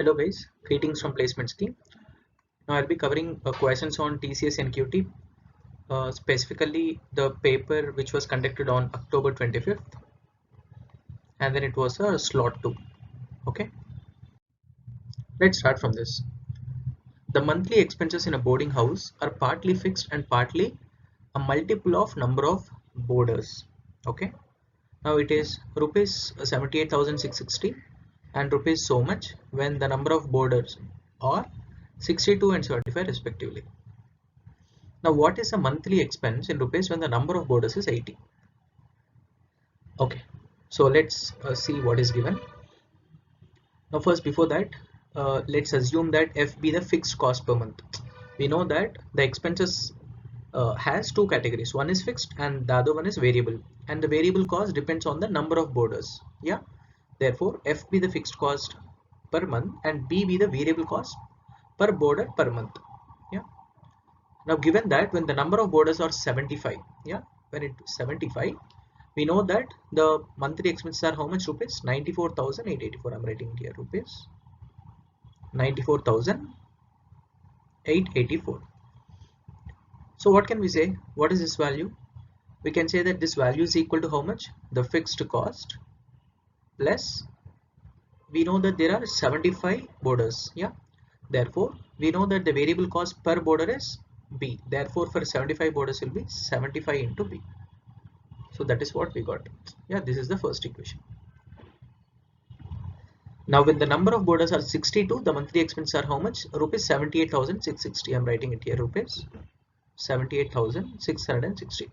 Hello guys, greetings from Placement Scheme. Now I'll be covering questions on TCS NQT, specifically the paper which was conducted on October 25th, and then it was a slot 2. Okay, let's start from this. The monthly expenses in a boarding house are partly fixed and partly a multiple of number of boarders. Okay, now it is rupees 78,660 and rupees so much when the number of boarders are 62 and 75 respectively. Now, what is a monthly expense in rupees when the number of boarders is 80? Okay, so let's see what is given. Now, first, before that, let's assume that F be the fixed cost per month. We know that the expenses has two categories. One is fixed and the other one is variable. And the variable cost depends on the number of boarders. Yeah. Therefore, F be the fixed cost per month and B be the variable cost per boarder per month. Yeah. Now given that when the number of boarders are 75, yeah, when it's 75, we know that the monthly expenses are how much rupees? 94,884. I'm writing it here, rupees 94,884. So what can we say? What is this value? We can say that this value is equal to how much? The fixed cost plus, we know that there are 75 boarders, yeah. Therefore, we know that the variable cost per boarder is B. Therefore, for 75 boarders will be 75 into B. So that is what we got. Yeah, this is the first equation. Now when the number of boarders are 62, the monthly expenses are how much? Rupees 78,660. I'm writing it here, rupees 78,660.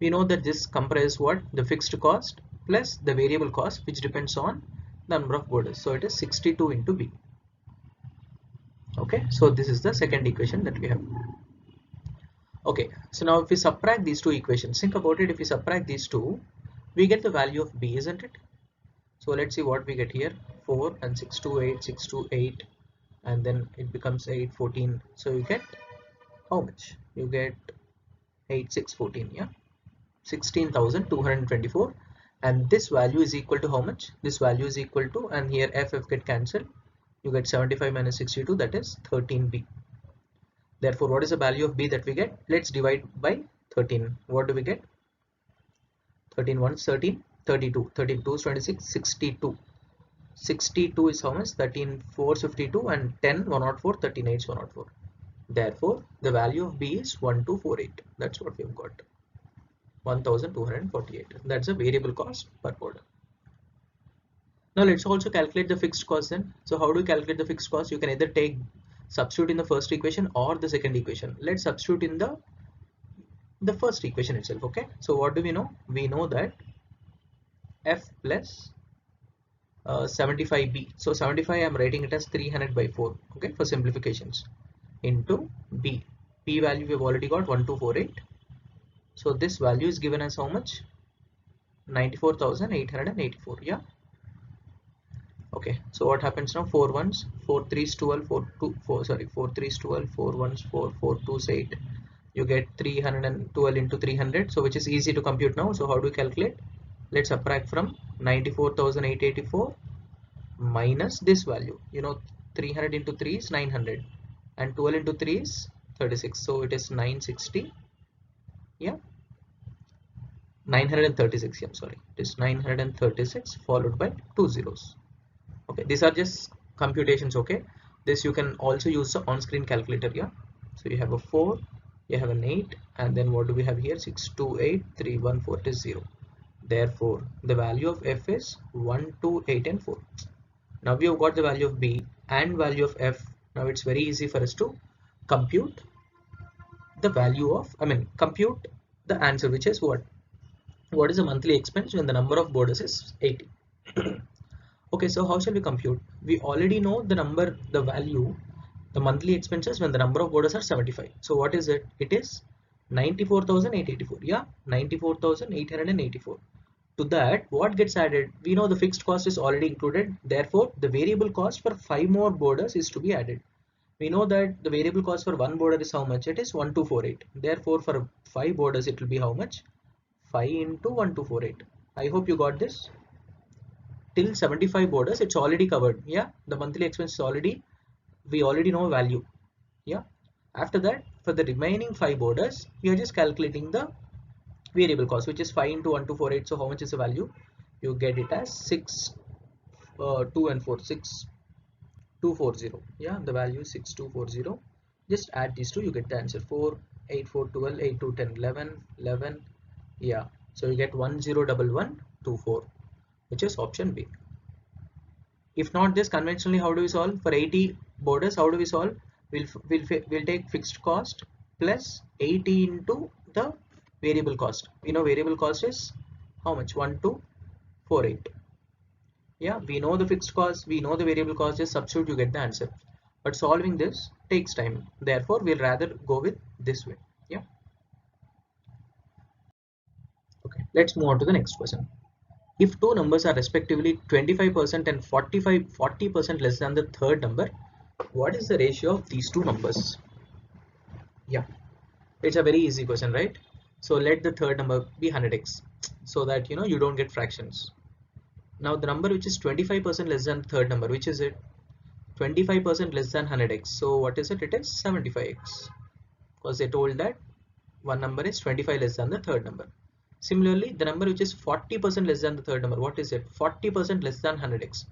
We know that this comprises what? The fixed cost plus the variable cost, which depends on the number of boarders. So it is 62 into B. Okay, so this is the second equation that we have. Okay, so now if we subtract these two equations, think about it. If we subtract these two, we get the value of B, isn't it? So let's see what we get here. 4 and 6 to 8, 6 to 8, and then it becomes 8, 14. So you get how much? You get 8, 6, 14, yeah, 16,224. And this value is equal to how much? This value is equal to, and here F get cancelled. You get 75 minus 62, that is 13B. Therefore, what is the value of B that we get? Let's divide by 13. What do we get? 13 1 13, 32. 32 is 26, 62. 62 is how much? 13 4 52 and 10 104, 13 8 104. Therefore, the value of B is 1248. That's what we've got. 1248. That's a variable cost per order. Now let's also calculate the fixed cost then. So how do you calculate the fixed cost? You can either substitute in the first equation or the second equation. Let's substitute in the first equation itself. Okay, so what do we know? We know that F plus 75B. So 75 I'm writing it as 300 by 4. Okay, for simplifications, into B. P value we've already got 1248. So this value is given as how much? 94,884. Yeah. Okay, so what happens now? 4 ones, 4 3s 12, 4 2 4 sorry 4 3s 12, 4 ones 4, 4 2s 8. You get 312 into 300, so which is easy to compute now. So how do we calculate? Let's subtract from 94,884 minus this value. 300 into 3 is 900 and 12 into 3 is 36, so it is 960. Yeah, 936. Yeah, sorry, it is 936 followed by 2 zeros. Okay, these are just computations. Okay, this you can also use the on-screen calculator. Yeah, so you have a 4, you have an 8, and then what do we have here? 628,314 is 0. Therefore the value of F is 1, 2, 8 and 4. Now we have got the value of B and value of F. Now it's very easy for us to compute the value of, compute the answer, which is what is the monthly expense when the number of boarders is 80. Okay, so how shall we compute? We already know the value, the monthly expenses when the number of boarders are 75. So what is it? It is 94,884. Yeah, 94,884. To that, what gets added? We know the fixed cost is already included. Therefore, the variable cost for 5 more boarders is to be added. We know that the variable cost for one border is how much? It is 1248. Therefore, for 5 borders, it will be how much? 5 into 1248. I hope you got this. till 75 borders it's already covered. Yeah, the monthly expense is already, we already know value. Yeah, after that for the remaining 5 borders we are just calculating the variable cost, which is 5 into 1248. So how much is the value? You get it as 6 2 and 4 6240. Yeah, the value is 6240. Just add these two, you get the answer. 4 8 4 12 8 2 10 11 11. Yeah, so you get 101124, which is option B. If not this, conventionally how do we solve? For 80 borders, how do we solve? We'll take fixed cost plus 80 into the variable cost. You know variable cost is how much? 1248. Yeah, we know the fixed cost, we know the variable cost, just substitute, you get the answer. But solving this takes time, therefore we'll rather go with this way. Yeah, okay, let's move on to the next question. If two numbers are respectively 25% and 40% less than the third number, what is the ratio of these two numbers? Yeah, it's a very easy question, right? So let the third number be 100x so that you know you don't get fractions. Now the number which is 25% less than the third number, which is it? 25% less than 100x. So what is it? It is 75x, because they told that one number is 25 less than the third number. Similarly, the number which is 40% less than the third number, what is it? 40% less than 100x.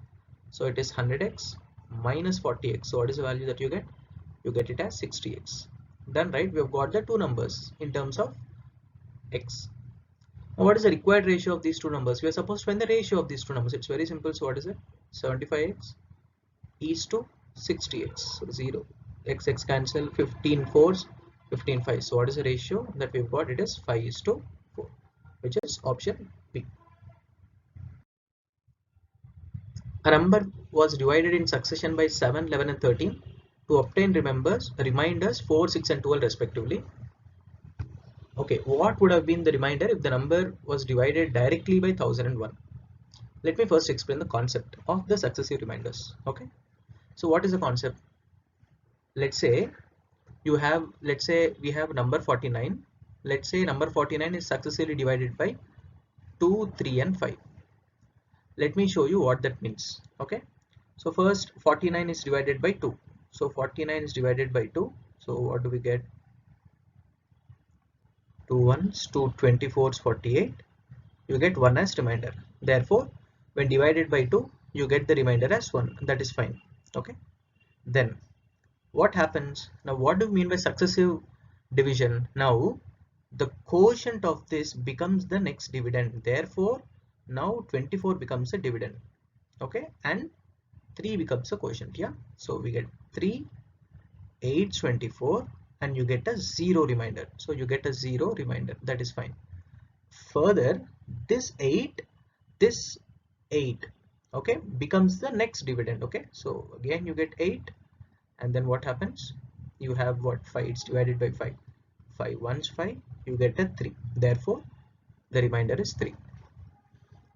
So it is 100x minus 40x. So what is the value that you get? You get it as 60x. Then right, we have got the two numbers in terms of x. Now what is the required ratio of these two numbers? We are supposed to find the ratio of these two numbers. It's very simple. So what is it? 75x is to 60x. So 0 x cancel, 15 4s, 15 5. So what is the ratio that we've got? It is 5 is to 4, which is option B. A number was divided in succession by 7, 11 and 13 to obtain reminders 4, 6 and 12 respectively. Okay, what would have been the reminder if the number was divided directly by 1001? Let me first explain the concept of the successive reminders. Okay, so what is the concept? Let's say we have number 49. Let's say number 49 is successively divided by 2, 3 and 5. Let me show you what that means. Okay, so first 49 is divided by 2. So 49 is divided by 2. So what do we get? 2 ones, 2 24s, 48. You get 1 as remainder. Therefore, when divided by 2, you get the remainder as 1. That is fine. Okay. Then what happens? Now what do we mean by successive division? Now the quotient of this becomes the next dividend. Therefore, now 24 becomes a dividend. Okay. And 3 becomes a quotient. Yeah. So we get 3, 8, 24 and you get a 0 remainder. So you get a 0 remainder. That is fine. Further, this 8, okay, becomes the next dividend. Okay. So again you get 8 and then what happens? You have what? 5, it's divided by 5. 5 ones 5, you get a 3. Therefore, the remainder is 3.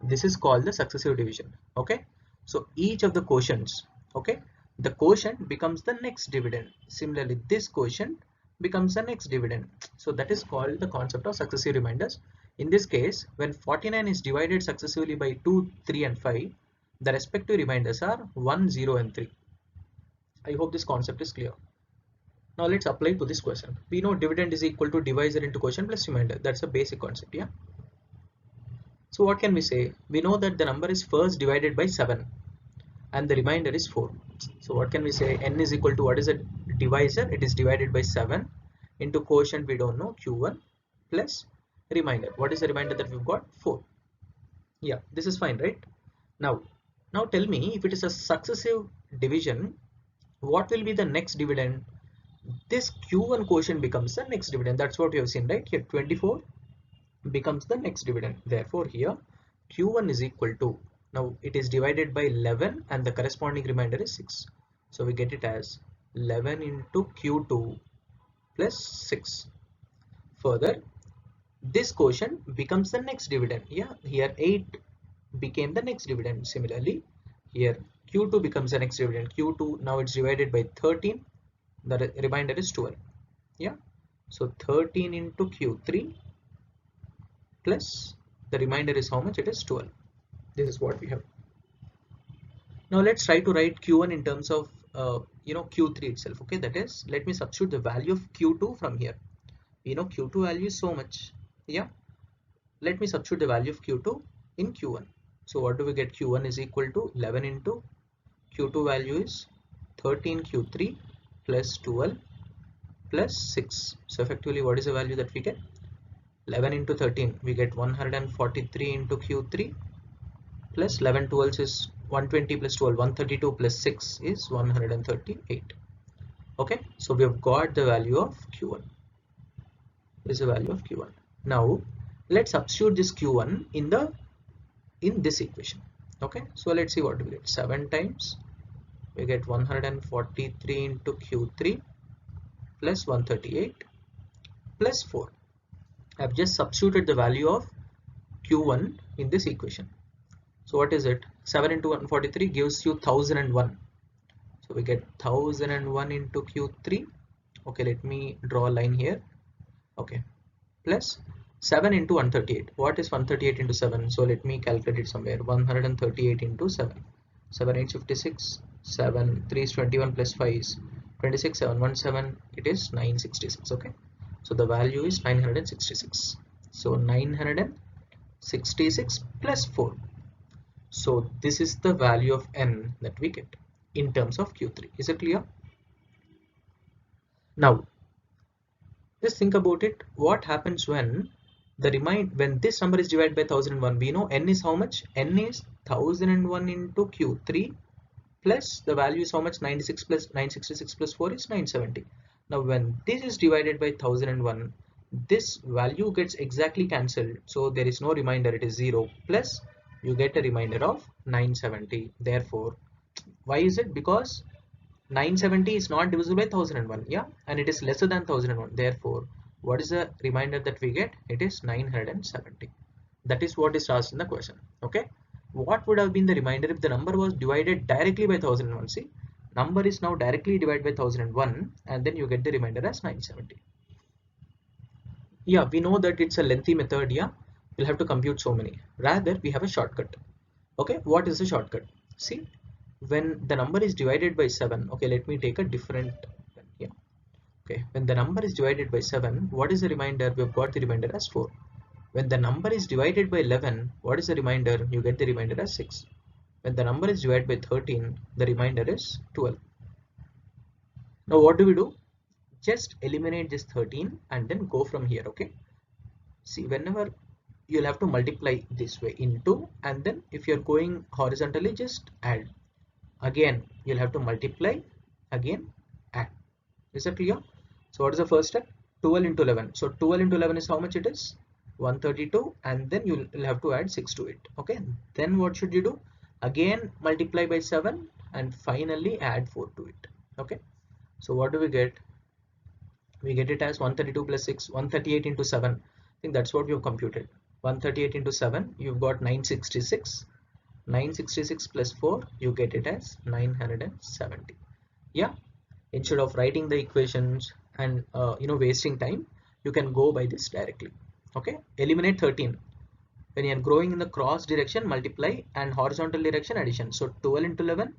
This is called the successive division. Okay. So each of the quotients, okay, the quotient becomes the next dividend. Similarly, this quotient becomes the next dividend. So that is called the concept of successive reminders. In this case, when 49 is divided successively by 2, 3 and 5, the respective reminders are 1, 0 and 3. I hope this concept is clear. Now let's apply to this question. We know dividend is equal to divisor into quotient plus remainder. That's a basic concept, yeah. So what can we say? We know that the number is first divided by 7 and the remainder is 4. So what can we say? N is equal to, what is a divisor? It is divided by 7 into quotient, we don't know, q1 plus remainder. What is the remainder that we've got? 4. Yeah, this is fine, right? Now tell me, if it is a successive division, what will be the next dividend? This q1 quotient becomes the next dividend. That's what we have seen, right? Here 24 becomes the next dividend. Therefore here q1 is equal to, now it is divided by 11 and the corresponding remainder is 6. So we get it as 11 into q2 plus 6. Further, this quotient becomes the next dividend. Yeah, here 8 became the next dividend. Similarly, here q2 becomes the next dividend. Q2, now it's divided by 13. The remainder is 12. Yeah, so 13 into q3 plus the remainder is how much? It is 12. This is what we have. Now let's try to write Q1 in terms of Q3 itself. Okay, that is, let me substitute the value of Q2 from here. Q2 value is so much. Yeah, let me substitute the value of Q2 in Q1. So what do we get? Q1 is equal to 11 into Q2 value is 13 Q3 plus 12 plus 6. So effectively, what is the value that we get? 11 into 13, we get 143 into Q3 plus 11 12 is 120 plus 12, 132 plus 6 is 138. Okay, so we have got the value of Q1. This is the value of Q1. Now let's substitute this Q1 in this equation. Okay, so let's see what we get. 7 times we get 143 into Q3 plus 138 plus 4. I've just substituted the value of Q1 in this equation. So what is it? 7 into 143 gives you 1001. So we get 1001 into Q3. Okay, let me draw a line here. Okay, plus 7 into 138. What is 138 into 7? So let me calculate it somewhere. 138 into 7. 7 8 56. 7 3 is 21 plus 5 is 26. 717. It is 966. Okay, so the value is 966. So 966 plus 4. So this is the value of n that we get in terms of Q3. Is it clear? Now just think about it. What happens when when this number is divided by 1001? We know n is how much? N is 1001 into Q3 plus the value is how much? 96 plus 966 plus 4 is 970. Now when this is divided by 1001, this value gets exactly cancelled. So there is no remainder. It is 0 plus you get a remainder of 970. Therefore, why is it? Because 970 is not divisible by 1001. Yeah, and it is lesser than 1001. Therefore, what is the remainder that we get? It is 970. That is what is asked in the question. Okay, what would have been the remainder if the number was divided directly by 1001? See, number is now directly divided by 1001 and then you get the remainder as 970. Yeah, we know that it's a lengthy method. Yeah, we'll have to compute so many. Rather, we have a shortcut. Okay, what is the shortcut? See, when the number is divided by 7, okay, let me take a different, yeah, okay, when the number is divided by 7, what is the remainder? We've got the remainder as 4. When the number is divided by 11, what is the remainder? You get the remainder as 6. When the number is divided by 13, the remainder is 12. Now what do we do? Just eliminate this 13 and then go from here. Okay, see, whenever you'll have to multiply this way into, and then if you're going horizontally, just add. Again you'll have to multiply, again add. Is that clear? So what is the first step? 12 into 11. So 12 into 11 is how much it is? 132, and then you'll have to add 6 to it. Okay, then what should you do? Again multiply by 7 and finally add 4 to it. Okay, so what do we get? We get it as 132 plus 6, 138 into 7. I think that's what we have computed. 138 into 7, you've got 966. 966 plus 4, you get it as 970. Yeah, instead of writing the equations and wasting time, you can go by this directly. Okay, eliminate 13. When you are growing in the cross direction, multiply, and horizontal direction, addition. So 12 into 11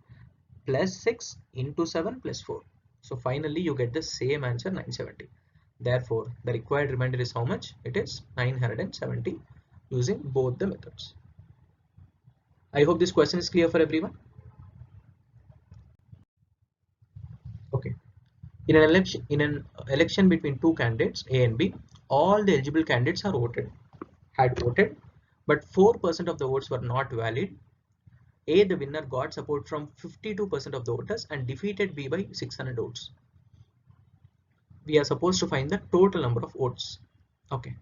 plus 6 into 7 plus 4. So finally you get the same answer, 970. Therefore the required remainder is how much? It is 970 using both the methods. I hope this question is clear for everyone. Okay, in an election between two candidates A and B, all the eligible candidates had voted, but 4% of the votes were not valid. A, the winner, got support from 52% of the voters and defeated B by 600 votes. We are supposed to find the total number of votes. Okay,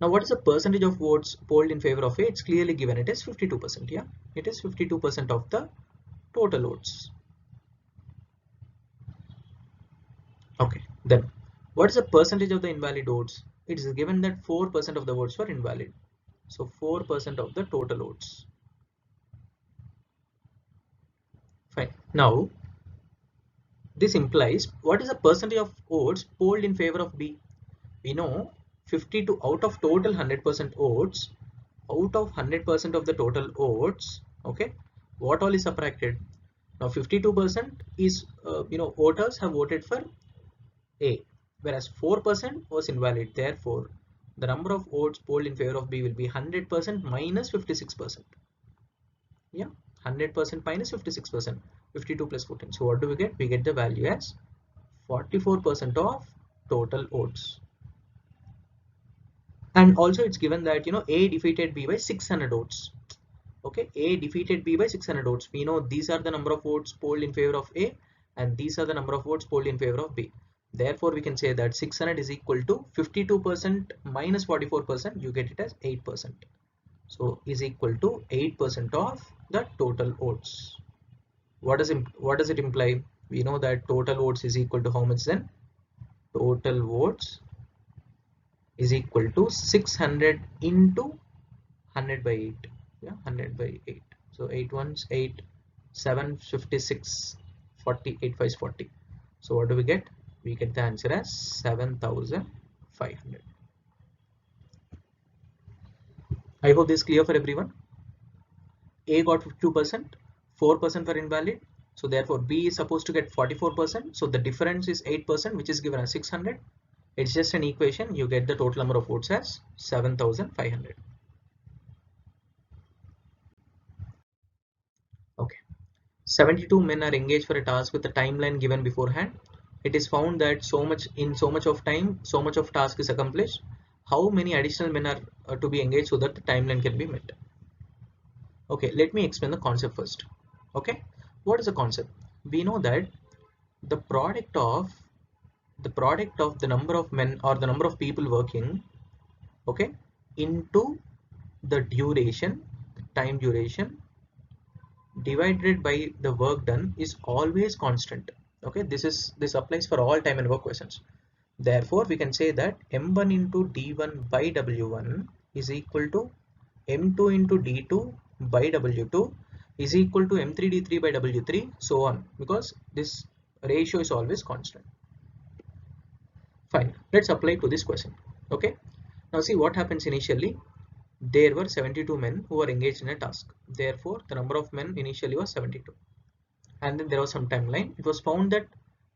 now what is the percentage of votes polled in favor of A? It's clearly given. It is 52%. Yeah, it is 52% of the total votes. Okay, then what is the percentage of the invalid votes? It is given that 4% of the votes were invalid. So 4% of the total votes. Fine. Now this implies, what is the percentage of votes polled in favor of B? We know 52 out of total 100% votes, out of 100% of the total votes, okay, what all is subtracted? Now 52% is voters have voted for A, whereas 4% was invalid. Therefore, the number of votes polled in favor of B will be 100% minus 56%. Yeah, 100% minus 56%. 52 plus 14. So what do we get? We get the value as 44% of total votes. And also it's given that A defeated B by 600 votes. Okay, A defeated B by 600 votes. We know these are the number of votes polled in favor of A, and these are the number of votes polled in favor of B. Therefore, we can say that 600 is equal to 52% minus 44%. You get it as 8%. So is equal to 8% of the total votes. What does it imply? We know that total votes is equal to how much then? Total votes is equal to 600 into 100 by 8. Yeah, 100 by 8. So 8 ones 8, 7 56, 40, 8 5 is 40. So what do we get? We get the answer as 7,500. I hope this is clear for everyone. A got 52%, 4% were invalid. So therefore B is supposed to get 44%. So the difference is 8%, which is given as 600. It's just an equation. You get the total number of votes as 7,500. Okay. 72 men are engaged for a task with a timeline given beforehand. It is found that so much of time, so much of task is accomplished. How many additional men are to be engaged so that the timeline can be met? Okay, let me explain the concept first. Okay, what is the concept? We know that the product of the number of men or the number of people working, okay, into the time duration divided by the work done is always constant. Okay, this applies for all time and work questions. Therefore, we can say that m1 into d1 by w1 is equal to m2 into d2 by w2 is equal to m3 d3 by w3, so on, because this ratio is always constant. Fine, let's apply to this question. Okay, now see what happens initially. There were 72 men who were engaged in a task. Therefore, the number of men initially was 72. And then there was some timeline. It was found that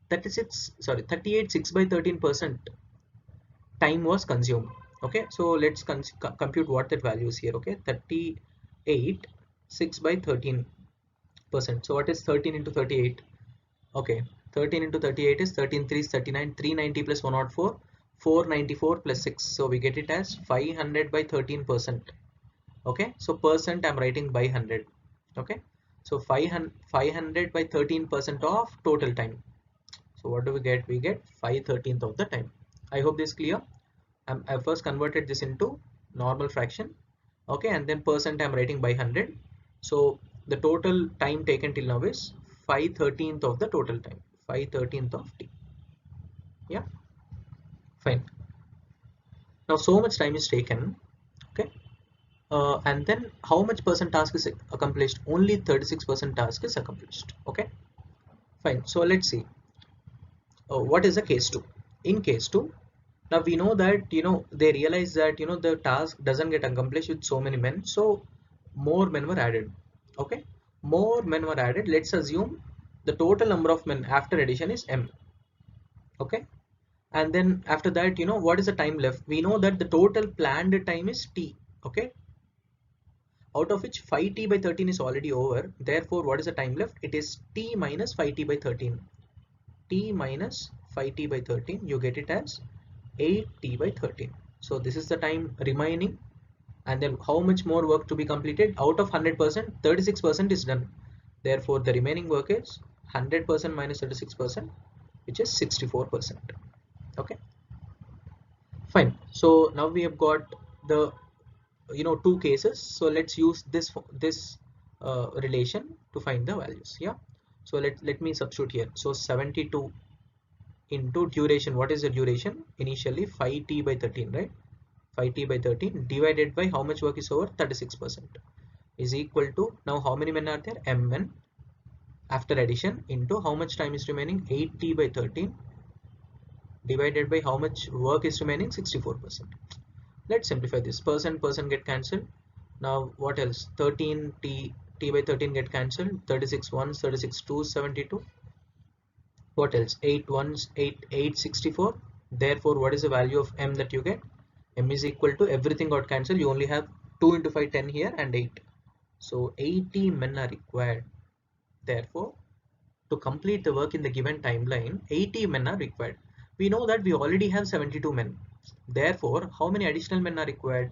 38 6 by 13% time was consumed. Okay, so let's compute what that value is here. Okay, 38 6 by 13%. So what is 13 into 38? Okay, 13 into 38 is 13 3 is 39, 390 plus 104, 494 plus 6. So we get it as 500 by 13%. Okay, so percent I'm writing by 100. Okay, so 500 by 13% of total time. So what do we get? We get 5/13 of the time. I hope this is clear. I first converted this into normal fraction. Okay, and then percent I'm writing by 100. So the total time taken till now is 5/13 of the total time. 5/13 of t. Yeah, fine. Now so much time is taken. Okay, and then how much percent task is accomplished? Only 36% task is accomplished. Okay, fine. So let's see. What is the case 2? In case 2, now we know that they realize that the task doesn't get accomplished with so many men, so more men were added. Okay, more men were added. Let's assume the total number of men after addition is m. Okay, and then after that what is the time left? We know that the total planned time is t. Okay, out of which 5t by 13 is already over. Therefore, what is the time left? It is t minus 5t by 13. T minus 5t by 13, you get it as 8t by 13. So this is the time remaining. And then how much more work to be completed? Out of 100%, 36% is done. Therefore, the remaining work is 100% minus 36%, which is 64%. Okay, fine. So now we have got the two cases. So let's use this relation to find the values. Yeah, so let me substitute here. So 72 into duration. What is the duration? Initially 5t by 13, right? 5t by 13 divided by how much work is over? 36% is equal to, now how many men are there? mn after addition into how much time is remaining? 8t by 13 divided by how much work is remaining? 64%. Let's simplify this. Percent get cancelled. Now what else? 13t t by 13 get cancelled, 36 ones, 36 twos, 72. What else? 8 ones, 8 64. Therefore, what is the value of m that you get? M is equal to, everything got cancelled, you only have 2 into 5 10 here and 8. So 80 men are required. Therefore, to complete the work in the given timeline, 80 men are required. We know that we already have 72 men. Therefore, how many additional men are required?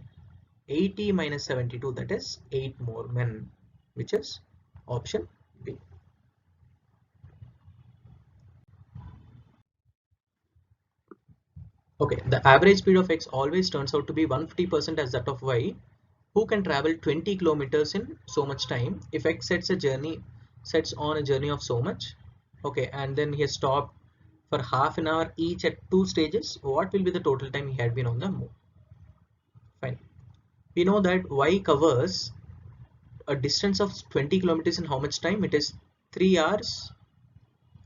80 minus 72, that is 8 more men, which is option B. Okay, the average speed of x always turns out to be 150% as that of y, who can travel 20 kilometers in so much time. If x sets on a journey of so much, okay, and then he has stopped for half an hour each at 2 stages, what will be the total time he had been on the move? Fine. We know that y covers a distance of 20 kilometers in how much time? It is 3 hours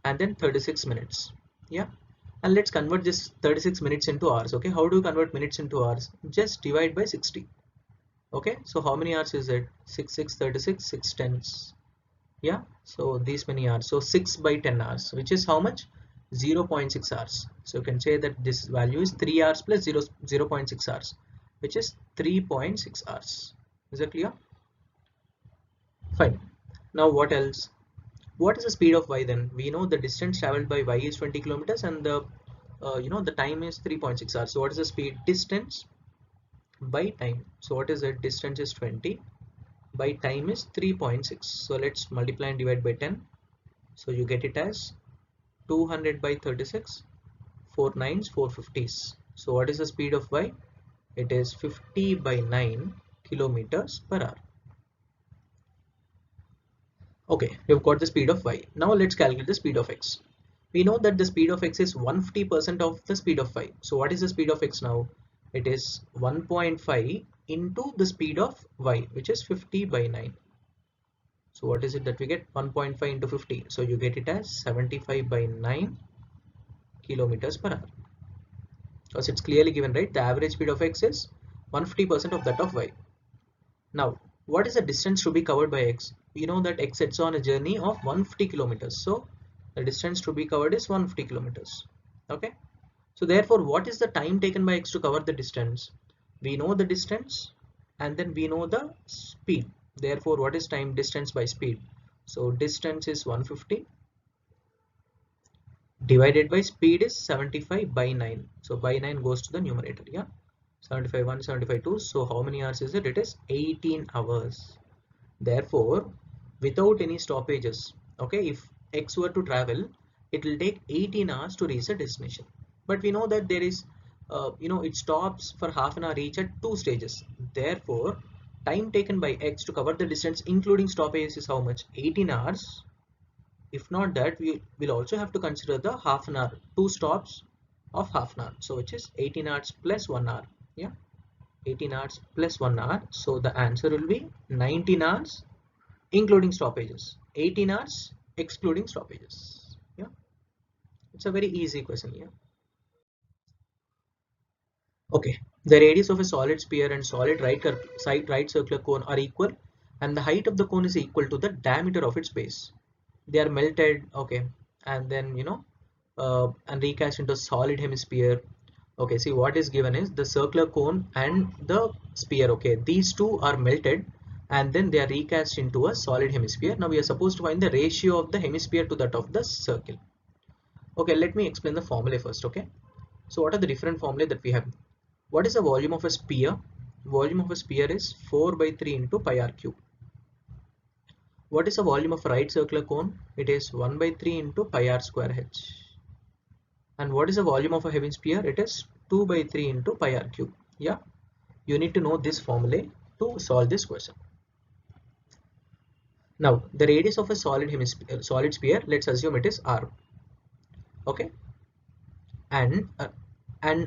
and then 36 minutes. Yeah, and let's convert this 36 minutes into hours. Okay, how do you convert minutes into hours? Just divide by 60. Okay, so how many hours is it? 6 6 36, 6 tenths. Yeah, so these many hours, so 6 by 10 hours, which is how much? 0.6 hours. So you can say that this value is 3 hours plus 0.6 hours, which is 3.6 hours. Is that clear? Fine. Now what else? What is the speed of y then? We know the distance traveled by y is 20 kilometers and the the time is 3.6 hours. So what is the speed? Distance by time. So what is it? Distance is 20 by time is 3.6. So let's multiply and divide by 10. So you get it as 200 by 36, 4 nines, 4 50s. So what is the speed of y? It is 50 by 9 kilometers per hour. Okay, we've got the speed of y. Now let's calculate the speed of x. We know that the speed of x is 150% of the speed of y. So what is the speed of x now? It is 1.5 into the speed of y, which is 50 by 9. So what is it that we get? 1.5 into 50. So you get it as 75 by 9 kilometers per hour. Because it's clearly given, right? The average speed of x is 150% of that of y. Now, what is the distance to be covered by x? We know that x sets on a journey of 150 kilometers. So the distance to be covered is 150 kilometers. Okay. So therefore, what is the time taken by x to cover the distance? We know the distance and then we know the speed. Therefore, what is time? Distance by speed. So distance is 150 divided by speed is 75 by 9. So by 9 goes to the numerator. Yeah. 75 1, 75 2. So how many hours is it? It is 18 hours. Therefore, without any stoppages, okay, if x were to travel, it will take 18 hours to reach the destination. But we know that there is, it stops for half an hour each at 2 stages. Therefore, time taken by x to cover the distance including stoppages is how much? 18 hours. If not that, we will also have to consider the half an hour, 2 stops of half an hour. So which is 18 hours plus 1 hour. Yeah, 18 hours plus 1 hour. So the answer will be 19 hours including stoppages, 18 hours excluding stoppages. Yeah, it's a very easy question here. Okay, the radius of a solid sphere and solid right circular cone are equal and the height of the cone is equal to the diameter of its base. They are melted, okay, and then and recast into a solid hemisphere. Okay, see what is given is the circular cone and the sphere. Okay, these two are melted and then they are recast into a solid hemisphere. Now we are supposed to find the ratio of the hemisphere to that of the circle. Okay, let me explain the formula first. Okay, so what are the different formulae that we have? What is the volume of a sphere? Volume of a sphere is 4 by 3 into pi r cube. What is the volume of a right circular cone? It is 1 by 3 into pi r square h. And what is the volume of a hemisphere? It is 2 by 3 into pi r cube. Yeah, you need to know this formula to solve this question. Now the radius of a solid sphere, let's assume it is r. Okay, and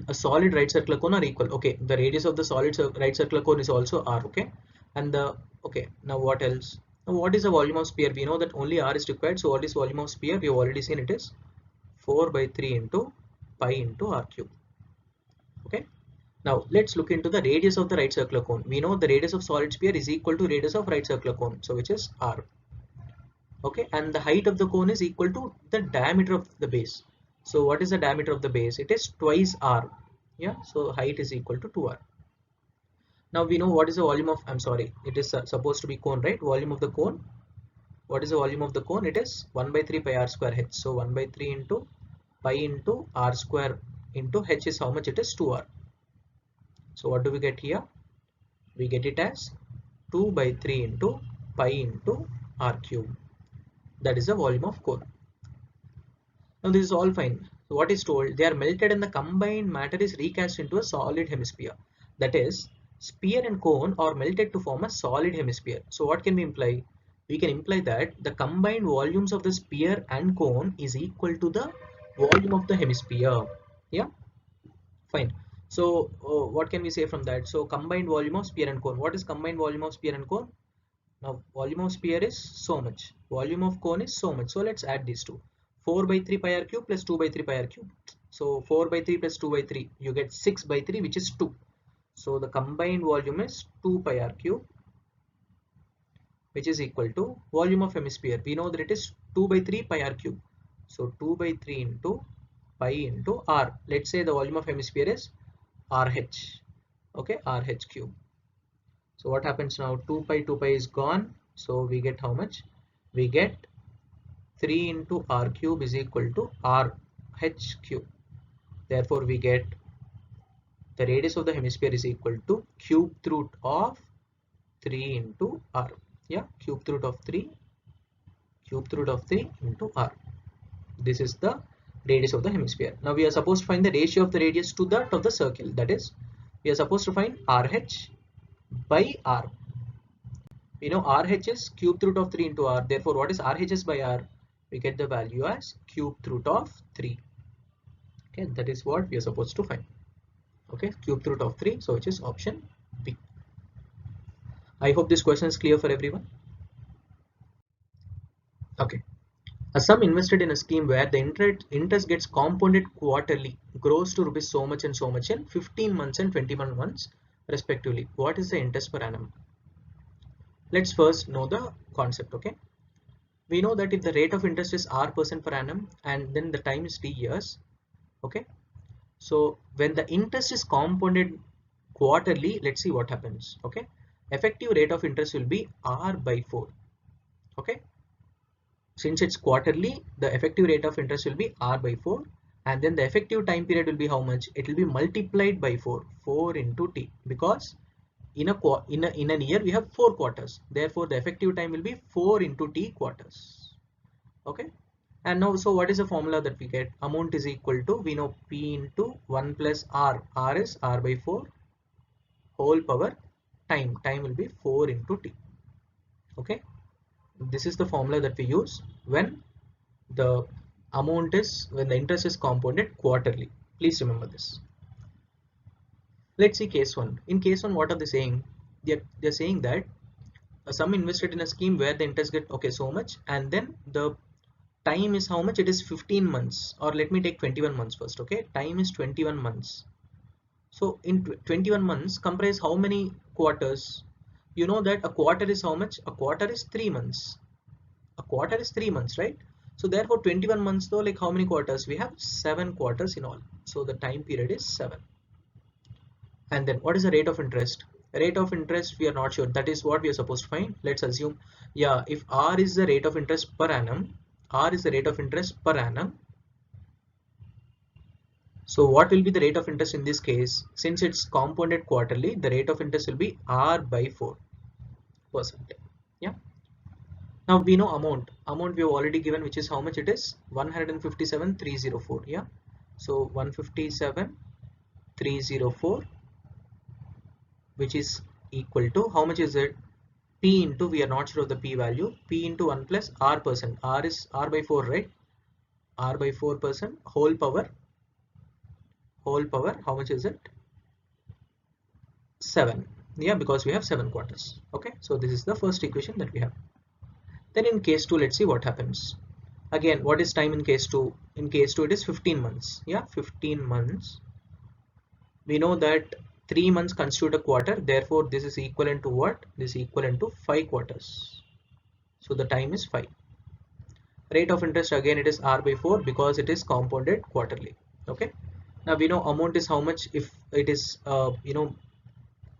a solid right circular cone are equal. Okay, the radius of the right circular cone is also r. Okay, and the okay, now what else? Now what is the volume of sphere? We know that only r is required. So what is volume of sphere? We have already seen it is 4 by 3 into pi into r cube. Okay, Now let's look into the radius of the right circular cone. We know the radius of solid sphere is equal to radius of right circular cone, so which is r. Okay, and the height of the cone is equal to the diameter of the base. So what is the diameter of the base? It is twice r. Yeah, so height is equal to 2r. Now we know what is the volume of, I'm sorry, it is supposed to be cone, right? Volume of the cone. What is the volume of the cone? It is 1 by 3 pi r square h. So 1 by 3 into pi into r square into h is how much? It is 2r. So what do we get here? We get it as 2 by 3 into pi into r cube. That is the volume of cone. Now this is all fine. So what is told? They are melted and the combined matter is recast into a solid hemisphere. That is, sphere and cone are melted to form a solid hemisphere. So what can we imply? We can imply that the combined volumes of the sphere and cone is equal to the volume of the hemisphere. Yeah, fine. So what can we say from that? So combined volume of sphere and cone. What is combined volume of sphere and cone? Now volume of sphere is so much, volume of cone is so much. So let's add these two. 4 by 3 pi r cube plus 2 by 3 pi r cube. So 4 by 3 plus 2 by 3, you get 6 by 3, which is 2. So the combined volume is 2 pi r cube, which is equal to volume of hemisphere. We know that it is 2 by 3 pi r cube. So 2 by 3 into pi into r. Let's say the volume of hemisphere is RH. Okay, RH cube. So what happens now? 2 pi is gone. So we get how much? We get 3 into r cube is equal to RH cube. Therefore we get the radius of the hemisphere is equal to cube root of 3 into r. Yeah, cube root of 3 into r. This is the radius of the hemisphere. Now we are supposed to find the ratio of the radius to that of the circle. That is, we are supposed to find RH by r. We know RH is cube root of 3 into r. Therefore, what is RHS by r? We get the value as cube root of 3. Okay, that is what we are supposed to find. Okay, cube root of 3. So which is option B. I hope this question is clear for everyone. Okay. A sum invested in a scheme where the interest gets compounded quarterly grows to rupees so much and so much in 15 months and 21 months respectively. What is the interest per annum? Let's first know the concept. Okay. We know that if the rate of interest is r% per annum and then the time is t years, okay, so when the interest is compounded quarterly, let's see what happens. Okay, effective rate of interest will be r by 4. Okay, since it's quarterly, the effective rate of interest will be r by 4, and then the effective time period will be how much? It will be multiplied by 4 into t, because in a year we have 4 quarters. Therefore the effective time will be 4 into t quarters. Okay, and now so what is the formula that we get? Amount is equal to, we know p into 1 plus r. R is r by 4 whole power time. Time will be 4 into t. Okay, this is the formula that we use when the interest is compounded quarterly. Please remember this. Let's see case 1. In case 1, what are they saying? They're saying that a sum invested in a scheme where the interest get so much, and then the time is how much? It is 15 months, or let me take 21 months first. Okay, time is 21 months. So in 21 months comprise how many quarters? You know that a quarter is how much? A quarter is 3 months. A quarter is 3 months, right? So therefore 21 months though, like how many quarters? We have 7 quarters in all. So the time period is 7. And then what is the rate of interest? Rate of interest we are not sure. That is what we are supposed to find. Let's assume, yeah, if r is the rate of interest per annum, r is the rate of interest per annum. So what will be the rate of interest in this case? Since it's compounded quarterly, the rate of interest will be r by 4%. Yeah. Now we know amount. Amount we have already given, which is how much it is? 157,304. Yeah. So 157,304, which is equal to how much is it? P into, we are not sure of the p value. P into 1 plus r%. R is r by 4, right? R by 4% whole power. How much is it? 7. Yeah, because we have 7 quarters. Okay, so this is the first equation that we have. Then in case 2, let's see what happens. Again, what is time in case 2? In case 2 it is 15 months. Yeah, 15 months. We know that 3 months constitute a quarter, therefore this is equivalent to what? This is equivalent to 5 quarters. So the time is 5. Rate of interest, again it is R by 4 because it is compounded quarterly. Okay. Now we know amount is how much if it is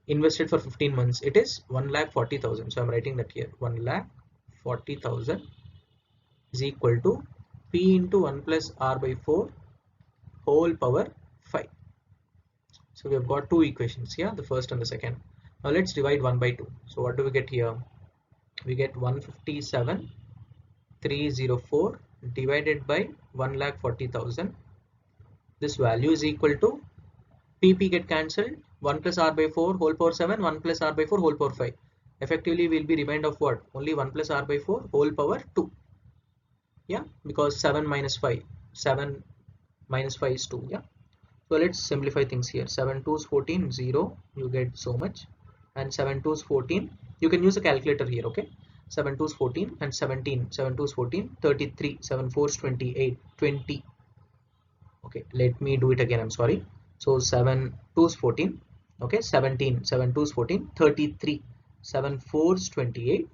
invested for 15 months. It is 1,40,000. So I'm writing that here. 1,40,000 is equal to P into 1 plus R by 4 whole power 5. So we have got two equations here, the first and the second. Now let's divide 1 by 2. So what do we get here? We get 157,304 divided by 1,40,000. This value is equal to PP get cancelled, 1 plus R by 4 whole power 7, 1 plus R by 4 whole power 5. Effectively will be remained of what? Only 1 plus R by 4 whole power 2. Yeah, because 7 minus 5. 7 minus 5 is 2. Yeah. So let's simplify things here. 7 2 is 14, 0, you get so much. And 7 2 is 14. You can use a calculator here, okay? 7 2 is 14 and 17. 7 2 is 14, 33. 7 4 is 28, 20. Okay, let me do it again. I'm sorry. So 7 2 is 14. Okay, 17. 7 2 is 14, 33. 7 4 is 28.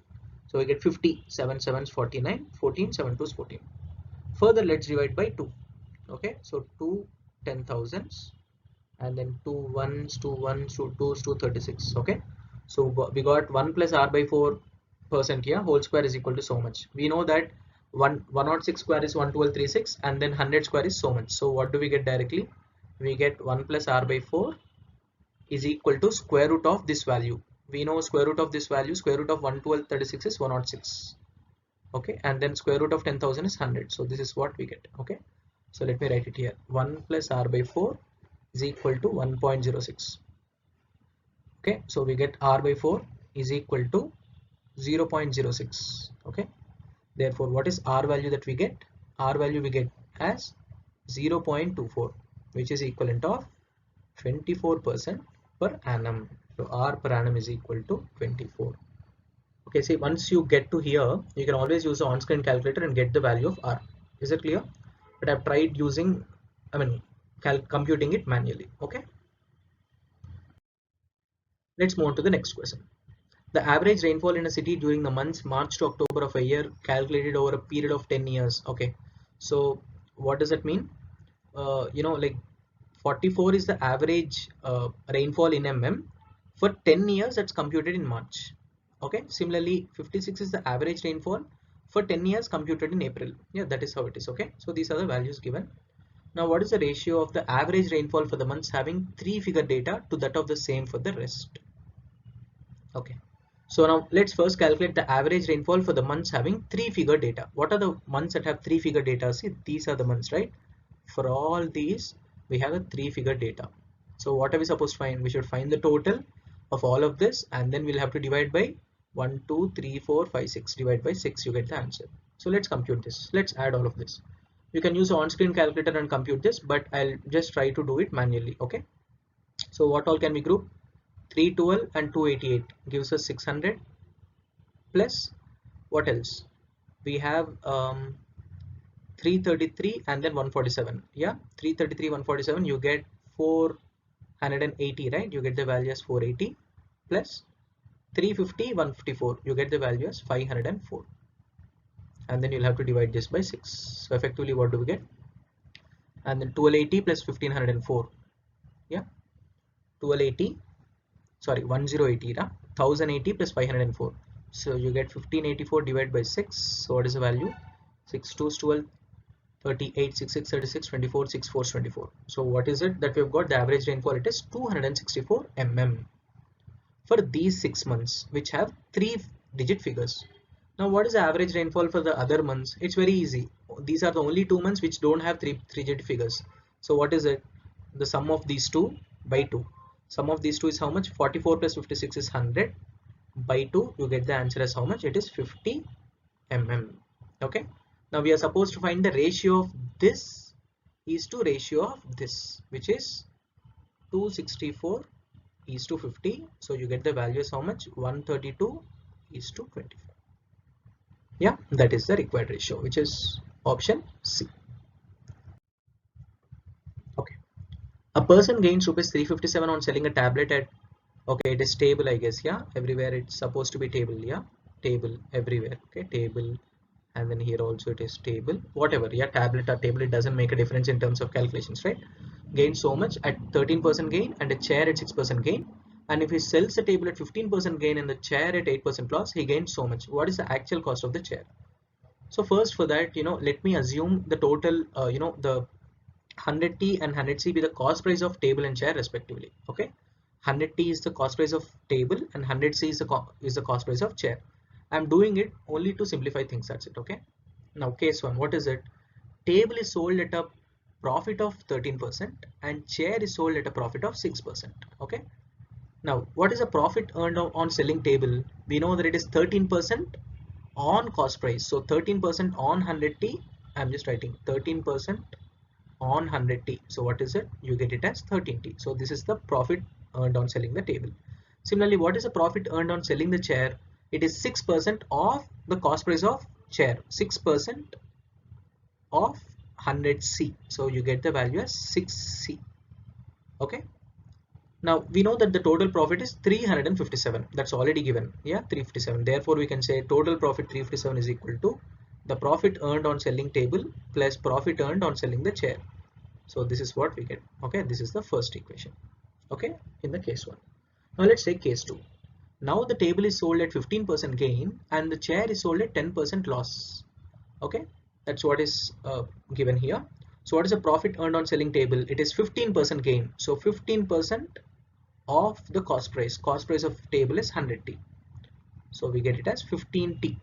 So we get 50. 7 7 is 49, 14. 7 2 is 14. Further, let's divide by 2. Okay, so 2 10,000s and then 2 1s, 2 1s, 2 2s, 236. Okay, so we got 1 plus R by 4% here whole square is equal to so much. We know that 106 square is 11236 and then 100 square is so much. So what do we get directly? We get 1 plus R by 4 is equal to square root of this value. We know square root of this value, square root of 11236 is 106. Okay, and then square root of 10,000 is 100. So this is what we get. Okay, so let me write it here. 1 plus R by 4 is equal to 1.06. Okay, so we get R by 4 is equal to 0.06. Okay, therefore what is R value that we get? R value we get as 0.24, which is equivalent of 24% per annum. So R per annum is equal to 24. Okay, see, once you get to here, you can always use the on-screen calculator and get the value of R. Is it clear? But I've tried using, computing it manually. Okay. Let's move on to the next question. The average rainfall in a city during the months March to October of a year calculated over a period of 10 years. Okay. So what does that mean? Like 44 is the average rainfall in mm. For 10 years, that's computed in March. Okay. Similarly, 56 is the average rainfall for 10 years computed in April. Yeah, that is how it is. Okay. So these are the values given. Now, what is the ratio of the average rainfall for the months having 3-figure data to that of the same for the rest? Okay. So now let's first calculate the average rainfall for the months having 3-figure data. What are the months that have 3-figure data? See, these are the months, right? For all these, we have a 3-figure data. So what are we supposed to find? We should find the total of all of this and then we'll have to divide by 1, 2, 3, 4, 5, 6. Divide by 6, you get the answer. So let's compute this. Let's add all of this. You can use an on-screen calculator and compute this, but I'll just try to do it manually. Okay. So what all can we group? 312 and 288 gives us 600 plus what else? We have 333 and then 147. Yeah, 333, 147, you get 480, right? You get the value as 480 plus 350, 154, you get the value as 504. And then you'll have to divide this by 6. So effectively what do we get? And then 1280 plus 1504. Yeah, 1280, sorry, 1080, 1080 plus 504. So you get 1584 divided by 6. So what is the value? 6 2 is 12, 38, 6 6 36, 24, 6 4 24. So what is it that we've got? The average rainfall, it is 264 mm for these 6 months which have 3-digit figures. Now what is the average rainfall for the other months? It's very easy. These are the only 2 months which don't have 3-digit figures. So what is it? The sum of these 2 by 2. Sum of these 2 is how much? 44 plus 56 is 100. By 2 you get the answer as how much? It is 50 mm. Okay. Now we are supposed to find the ratio of this is to ratio of this, which is 264 is to 50. So you get the value as how much? 132 is to 24. Yeah, that is the required ratio, which is option C. Okay. A person gains rupees 357 on selling a tablet at, okay, it is table, I guess. Yeah, everywhere it's supposed to be table. Yeah, table everywhere. Okay, table, and then here also it is table, whatever. Yeah, tablet or table, it doesn't make a difference in terms of calculations, right? Gain so much at 13% gain and a chair at 6% gain, and if he sells the table at 15% gain and the chair at 8% loss, he gains so much. What is the actual cost of the chair? So first, for that, let me assume the total, the 100t and 100c be the cost price of table and chair respectively. Okay, 100t is the cost price of table and 100c is the cost price of chair. I'm doing it only to simplify things, that's it. Okay, now case 1, what is it? Table is sold at a profit of 13% and chair is sold at a profit of 6%. Okay, now what is the profit earned on selling table? We know that it is 13% on cost price, so 13% on 100t. I'm just writing 13% on 100t. So what is it? You get it as 13t. So this is the profit earned on selling the table. Similarly, what is the profit earned on selling the chair? It is 6% of the cost price of chair, 6% of 100c. So you get the value as 6c. Okay, now we know that the total profit is 357. That's already given. Yeah, 357. Therefore we can say total profit 357 is equal to the profit earned on selling table plus profit earned on selling the chair. So this is what we get. Okay, this is the first equation. Okay, in the case 1. Now let's take case 2. Now the table is sold at 15% gain and the chair is sold at 10% loss. Okay, that's what is given here. So what is the profit earned on selling table? It is 15% gain. So 15% of the cost price. Cost price of table is 100t. So we get it as 15t.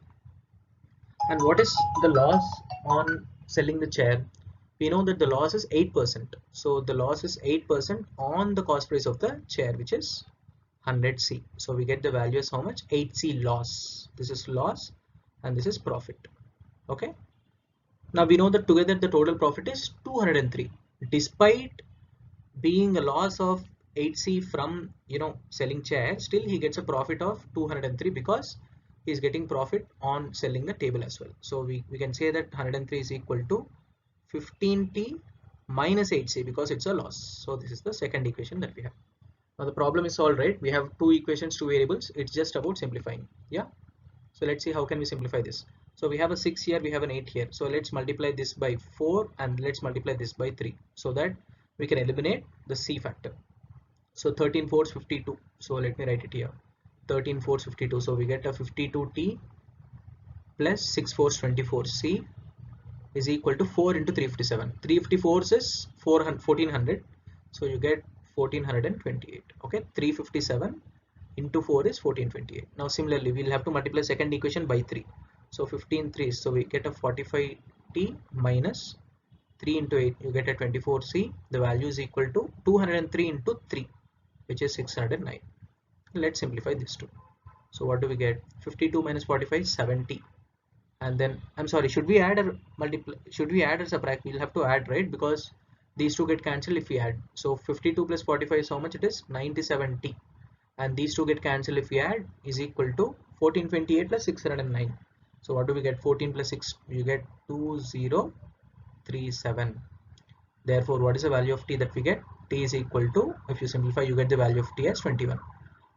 And what is the loss on selling the chair? We know that the loss is 8%. So the loss is 8% on the cost price of the chair, which is 100c. So we get the value as how much? 8c loss. This is loss and this is profit. Okay. Now we know that together the total profit is 203. Despite being a loss of 8c from selling chair, still he gets a profit of 203 because he's getting profit on selling the table as well. So we can say that 103 is equal to 15t minus 8c because it's a loss. So this is the second equation that we have. Now the problem is solved, right? We have two equations, two variables. It's just about simplifying. Yeah, so let's see how can we simplify this. So we have a 6 here, we have an 8 here. So let's multiply this by 4 and let's multiply this by 3 so that we can eliminate the c factor. So 13 4 is 52. So let me write it here. 13 4 is 52. So we get a 52t plus 6 4 is 24c is equal to 4 into 357. 354 is 1400. So you get 1428. Okay, 357 into 4 is 1428. Now similarly we'll have to multiply second equation by 3. So 15 3, so we get a 45t minus 3 into 8, you get a 24c. The value is equal to 203 into 3, which is 609. Let's simplify this too. So what do we get? 52 minus 45, 70. And then I'm sorry, should we add or multiply? Should we add or subtract? We'll have to add, right? Because these two get cancelled if we add. So 52 plus 45 is how much? It is 97t. And these two get cancelled if we add, is equal to 1428 plus 609. So what do we get? 14 plus 6, you get 2037. Therefore what is the value of t that we get? T is equal to, if you simplify, you get the value of t as 21.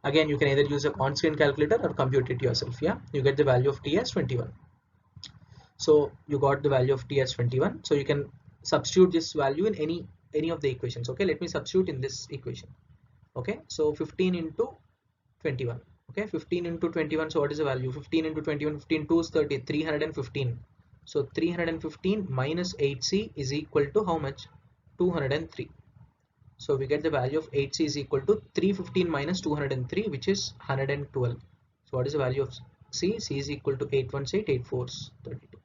Again, you can either use a on-screen calculator or compute it yourself. Yeah, you get the value of t as 21. So you got the value of t as 21. So you can substitute this value in any of the equations. Okay, let me substitute in this equation. Okay, so 15 into 21. Okay, 15 into 21. So what is the value? 15 into 21, 15 2 is 30, 315. So 315 minus 8c is equal to how much? 203. So we get the value of 8c is equal to 315 minus 203, which is 112. So what is the value of c? C is equal to 818, 8 4s, 32.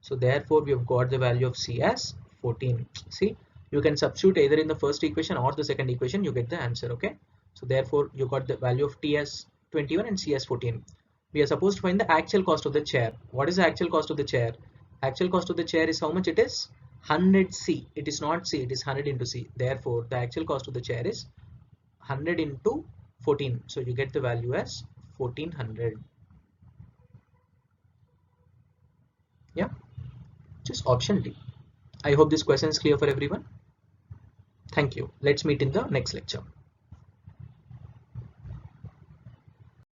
So therefore we have got the value of c as 14. See, you can substitute either in the first equation or the second equation, you get the answer. Okay, so therefore you got the value of t as 21 and c as 14. We are supposed to find the actual cost of the chair. What is the actual cost of the chair? Actual cost of the chair is how much? It is 100c. It is not c, it is 100 into c. Therefore the actual cost of the chair is 100 into 14. So you get the value as 1400. Yeah, just option D. I hope this question is clear for everyone. Thank you. Let's meet in the next lecture.